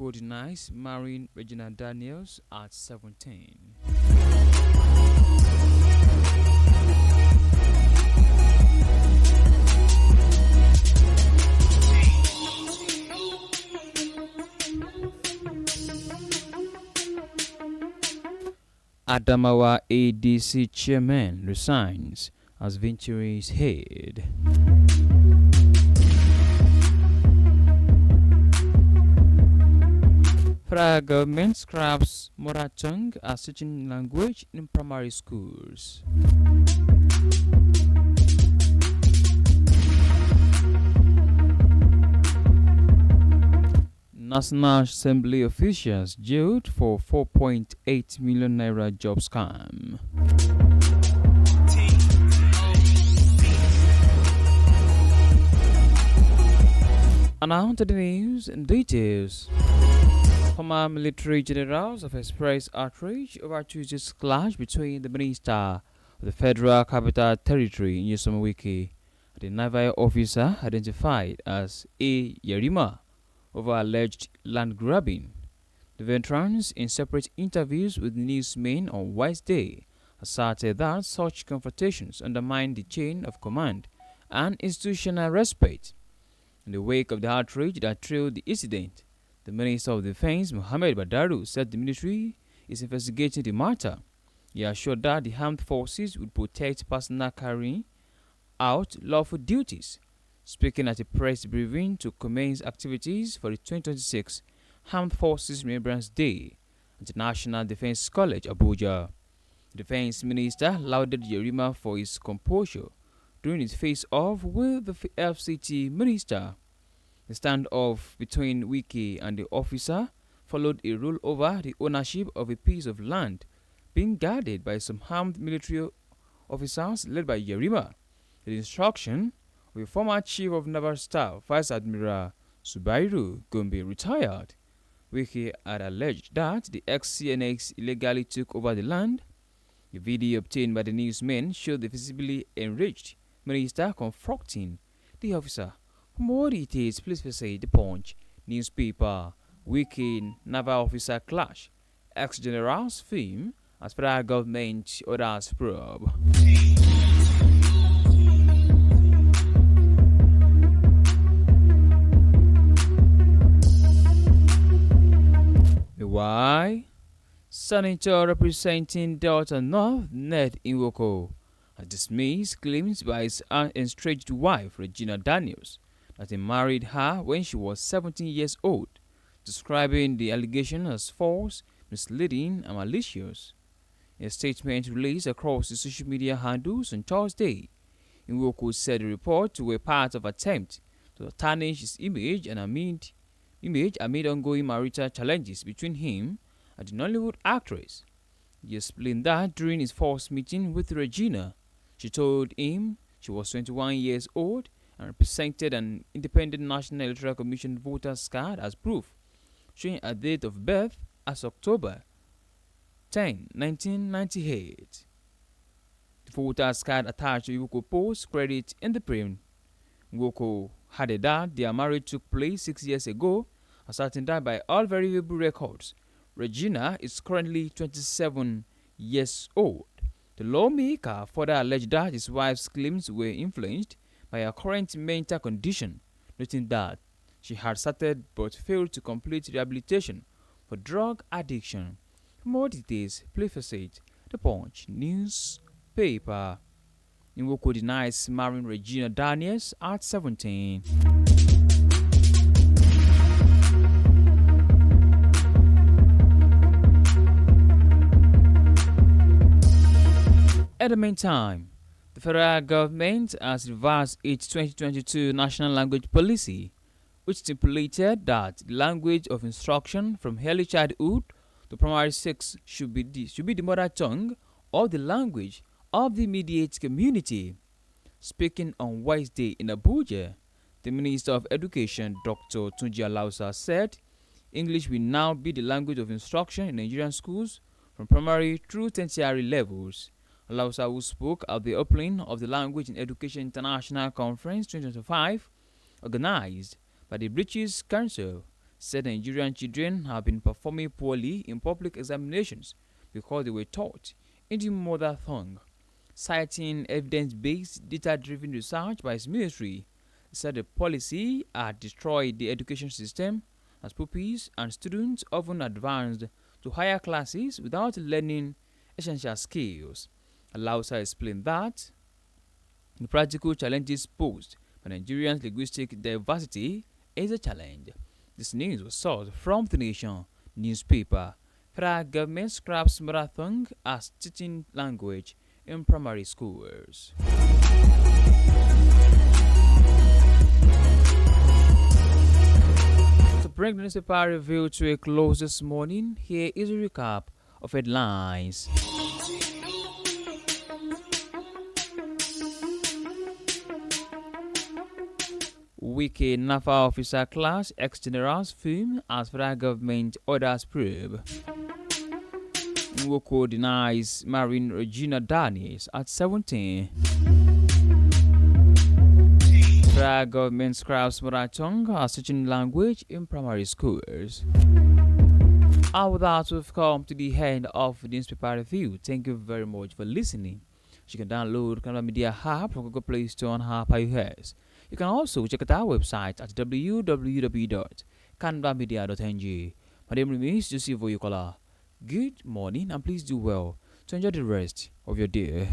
Iwoko denies marrying Regina Daniels at 17. Adamawa ADC chairman resigns as Venturi's head. Federal government scraps mother tongue as teaching language in primary schools. National Assembly officials jailed for 4.8 million naira job scam. And now to the news and details. Former military generals have expressed outrage over Tuesday's clash between the minister of the Federal Capital Territory, Nyesom Wike, and the naval officer identified as A. Yerima over alleged land grabbing. The veterans, in separate interviews with newsmen on Wednesday, asserted that such confrontations undermine the chain of command and institutional respect. In the wake of the outrage that trailed the incident, the Minister of Defense, Mohammed Badaru, said the military is investigating the matter. He assured that the armed forces would protect personnel carrying out lawful duties. Speaking at a press briefing to commence activities for the 2026 Armed Forces Remembrance Day at the National Defense College, Abuja, the Defense Minister lauded Yerima for his composure during his face-off with the FCT Minister. The standoff between Wike and the officer followed a rule over the ownership of a piece of land being guarded by some armed military officers led by Yerima. The instruction of a former Chief of Naval Staff, Vice Admiral Subairu Gombe, retired. Wike had alleged that the ex-CNX illegally took over the land. The video obtained by the newsmen showed the visibly enraged minister confronting the officer. For more details, please visit The Punch newspaper. Wike naval officer clash. Ex-generals film as federal government orders probe. Why? Senator representing Delta North, Ned Nwoko, has dismissed claims by his estranged wife, Regina Daniels, that he married her when she was 17 years old, describing the allegation as false, misleading, and malicious. In a statement released across the social media handles on Thursday, Nwoko said the reports were part of an attempt to tarnish his image amid ongoing marital challenges between him and the Nollywood actress. He explained that during his first meeting with Regina, she told him she was 21 years old and represented an independent National Electoral Commission voter's card as proof, showing a date of birth as October 10, 1998. The voter's card attached to Nwoko post credit in the print. Nwoko added that their marriage took place 6 years ago, asserting that by all variable records, Regina is currently 27 years old. The lawmaker further alleged that his wife's claims were influenced by her current mental condition, noting that she had started but failed to complete rehabilitation for drug addiction. For more details, please visit The Punch newspaper. Nwoko denies marrying Regina Daniels at 17. At the meantime, the federal government has reversed its 2022 national language policy, which stipulated that the language of instruction from early childhood to primary 6 should be the mother tongue or the language of the immediate community. Speaking on Wednesday in Abuja, the Minister of Education, Dr. Tunji Alausa, said English will now be the language of instruction in Nigerian schools from primary through tertiary levels. Alausa, who spoke at the opening of the Language in Education International Conference 2025, organized by the British Council, said Nigerian children have been performing poorly in public examinations because they were taught in the mother tongue. Citing evidence-based, data-driven research by his ministry, he said the policy had destroyed the education system as pupils and students often advanced to higher classes without learning essential skills. Alausa explained that the practical challenges posed by Nigerians' linguistic diversity is a challenge. This news was sourced from the Nation newspaper. Federal government scraps mother tongue as teaching language in primary schools. To bring the newspaper review to a close this morning, here is a recap of headlines. Wiki Nafa officer class ex-generals film as federal government orders probe. Nwoko denies marrying Regina Daniels at 17. Federal government scraps mother tongue as teaching language in primary schools. And with that, we've come to the end of the newspaper review. Thank you very much for listening. You can download Carnival Media app from Google Play Store and App iOS. You can also check out our website at www.carnivalmedia.ng. My name remains Joseph Oyukola. Good morning and please do well to enjoy the rest of your day.